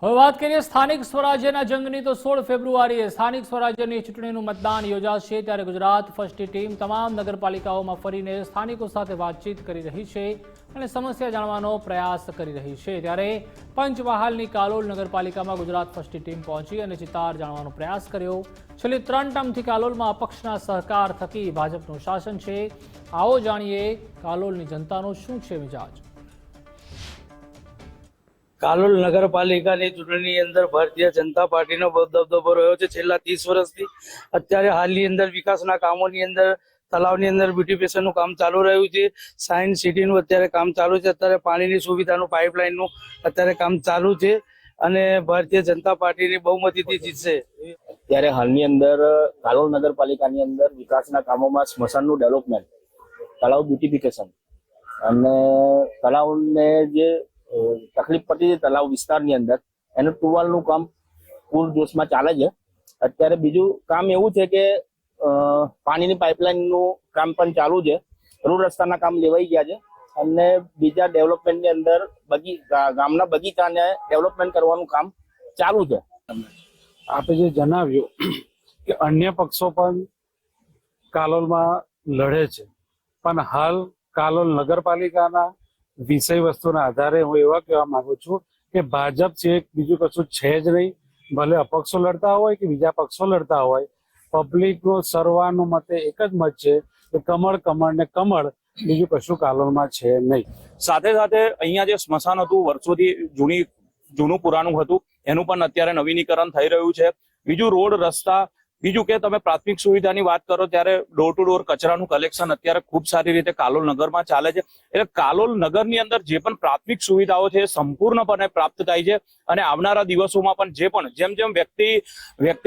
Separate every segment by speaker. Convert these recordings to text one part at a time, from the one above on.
Speaker 1: હવે વાત કરીએ સ્થાનિક સ્વરાજ્યના જંગની તો 16 ફેબ્રુઆરીએ સ્થાનિક સ્વરાજ્યની ચૂંટણીનું મતદાન યોજાશે ત્યારે ગુજરાત ફર્સ્ટની ટીમ તમામ નગરપાલિકાઓમાં ફરીને સ્થાનિકો સાથે વાતચીત કરી રહી છે અને સમસ્યા જાણવાનો પ્રયાસ કરી રહી છે ત્યારે પંચમહાલની કાલોલ નગરપાલિકામાં ગુજરાત ફર્સ્ટની ટીમ પહોંચી અને ચિતાર જાણવાનો પ્રયાસ કર્યો। છેલ્લી 3 ટર્મથી કાલોલમાં અપક્ષના સહકાર થકી ભાજપનું શાસન છે। આવો જાણીએ કાલોલની જનતાનો શું છે મિજાજ।
Speaker 2: કાલોલ નગરપાલિકાની ચૂંટણીની અંદર ભારતીય જનતા પાર્ટીનો બહુ દબદબો રહ્યો છે છેલ્લા 30 વર્ષથી। અત્યારે હાલની અંદર વિકાસના કામોની અંદર તળાવની અંદર બ્યુટિફિકેશનનું કામ ચાલુ રહ્યું છે, સાયન્સ સિટીનું અત્યારે કામ ચાલુ છે, અત્યારે પાણીની સુવિધાનું પાઇપલાઇનનું અત્યારે કામ ચાલુ છે અને ભારતીય જનતા પાર્ટીની બહુમતીથી જીતશે।
Speaker 3: ત્યારે હાલની અંદર કાલોલ નગરપાલિકાની અંદર વિકાસના કામોમાં સ્મશાનનું ડેવલપમેન્ટ, તળાવ બ્યુટિફિકેશન અને તળાવને જે તકલીફ પડી છે તળાવ વિસ્તારની અંદર એનું ટુવાલનું કામ પૂર જોશમાં ચાલે છે। અત્યારે બીજું કામ એવું છે કે પાણીની પાઇપલાઇનનું કામ પણ ચાલુ છે, રોડ રસ્તાના કામ લેવાઈ ગયા છે અને બીજા ડેવલપમેન્ટની અંદર ગામના બગીચાને ડેવલપમેન્ટ કરવાનું કામ ચાલુ છે।
Speaker 4: આપે જે જણાવ્યું કે અન્ય પક્ષો પણ કાલોલમાં લડે છે, પણ હાલ કાલોલ નગરપાલિકાના વિષય વસ્તુના આધારે હું એવા કહેવા માંગુ છું કે ભાજપ છે બીજું કશું છે જ નહીં। ભલે અપક્ષો લડતા હોય કે બીજા પક્ષો લડતા હોય, પબ્લિકનો સર્વાનું મતે એક જ મત છે કે કમળ કમળ ને કમળ, બીજું કશું કાલોલમાં છે નહીં।
Speaker 5: સાથે સાથે અહીંયા જે સ્મશાન હતું વર્ષોથી જૂનું પુરાણું હતું એનું પણ અત્યારે નવીનીકરણ થઈ રહ્યું છે। બીજું રોડ રસ્તા, બીજું કે તમે પ્રાથમિક સુવિધાની વાત કરો ત્યારે ડોર ટુ ડોર કચરાનું કલેક્શન અત્યારે ખૂબ સારી રીતે કાલોલ નગરમાં ચાલે છે। એટલે કાલોલ નગરની અંદર જે પણ પ્રાથમિક સુવિધાઓ છે એ સંપૂર્ણપણે પ્રાપ્ત થાય છે અને આવનારા દિવસોમાં પણ જેમ જેમ વ્યક્તિ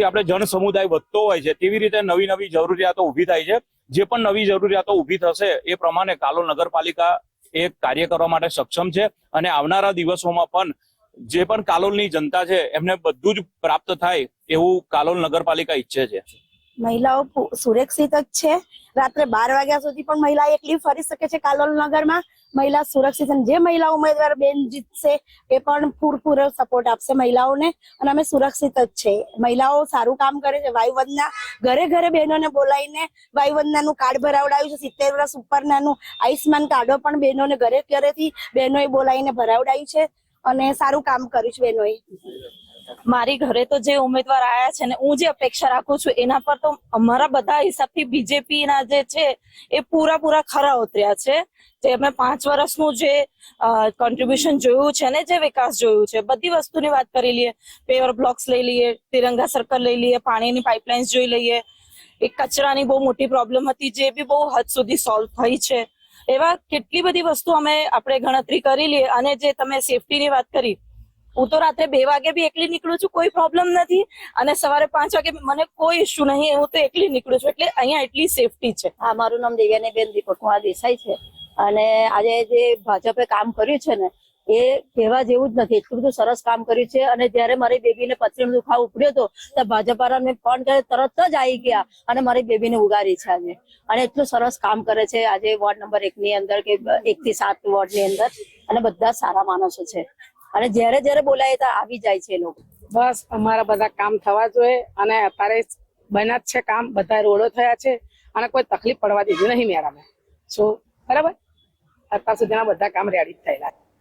Speaker 5: આપણે જન સમુદાય વધતો હોય છે તેવી રીતે નવી જરૂરિયાતો ઊભી થાય છે। જે પણ નવી જરૂરિયાતો ઊભી થશે એ પ્રમાણે કાલોલ નગરપાલિકા એ કાર્ય કરવા માટે સક્ષમ છે અને આવનારા દિવસોમાં પણ જે પણ કાલોલની જનતા છે એમને બધું જ પ્રાપ્ત થાય એવું કાલોલ નગરપાલિકા ઈચ્છે છે।
Speaker 6: મહિલાઓ સુરક્ષિત જ છે, રાત્રે 12 વાગ્યા સુધી પણ મહિલા એકલી ફરી શકે છે કાલોલ નગરમાં। મહિલા સુરક્ષિત, જે મહિલા ઉમેદવાર બેન જીતશે એ પણ પૂરો સપોર્ટ આપશે મહિલાઓને અને અમે સુરક્ષિત જ છે। મહિલાઓ સારું કામ કરે છે, વાયુવંદના ઘરે ઘરે બહેનોને બોલાવીને વાયુવંદનાનું કાર્ડ ભરાવડાવ્યું છે, 70 વર્ષ ઉપરનાનું આયુષ્માન કાર્ડો પણ બહેનોને ઘરેથી બહેનોએ બોલાવીને ભરાવડાવ્યું છે અને સારું કામ કર્યું છે બહેનોએ।
Speaker 7: મારી ઘરે તો જે ઉમેદવાર આયા છે ને હું જે અપેક્ષા રાખું છું એના પર તો અમારા બધા હિસાબથી બીજેપી ના જે છે એ પૂરા ખરા ઉતર્યા છે। જે અમે 5 વર્ષનું જે કોન્ટ્રીબ્યુશન જોયું છે ને, જે વિકાસ જોયું છે, બધી વસ્તુની વાત કરી લઈએ, પેવર બ્લોક્સ લઈ લઈએ, તિરંગા સર્કલ લઈ લઈએ, પાણીની પાઇપલાઇન્સ જોઈ લઈએ, એક કચરાની બહુ મોટી પ્રોબ્લેમ હતી જે બી બહુ હદ સુધી સોલ્વ થઈ છે। એવા કેટલી બધી વસ્તુ આપણે ગણતરી કરી લઈએ। અને જે તમે સેફટીની વાત કરી, હું તો રાત્રે 2 વાગે બી એકલી નીકળું છું, કોઈ પ્રોબ્લેમ નથી, અને સવારે 5 વાગે મને કોઈ ઇશ્યુ નહીં, હું તો એકલી નીકળું છું, એટલે અહીંયા એટલી સેફટી છે।
Speaker 6: હા, મારું નામ દેવ્યાનીબેન દીપકકુમાર દેસાઈ છે અને આજે જે ભાજપે કામ કર્યું છે ને એ કહેવા જેવું જ નથી, એટલું બધું સરસ કામ કર્યું છે। અને જયારે મારી બેબીને પથરીનો દુખાવો ઉપડ્યો હતો તો ભાજપવાળાને ફોન કરે તરત જ આવી ગયા અને મારી બેબીને ઉગારી છે આજે, અને એટલું સરસ કામ કરે છે આજે વોર્ડ નંબર 1 ની અંદર કે 1 થી 7 વોર્ડ ની અંદર, અને બધા સારા માણસો છે અને જ્યારે બોલાય તો આવી જાય છે લોકો।
Speaker 8: બસ અમારા બધા કામ થવા જોઈએ અને અત્યારે બન્યા જ છે કામ, બધા રોડો થયા છે અને કોઈ તકલીફ પડવા દીધી નહીં મેડમે। શું બરાબર, અત્યાર સુધીના બધા કામ રેડી થયેલા છે।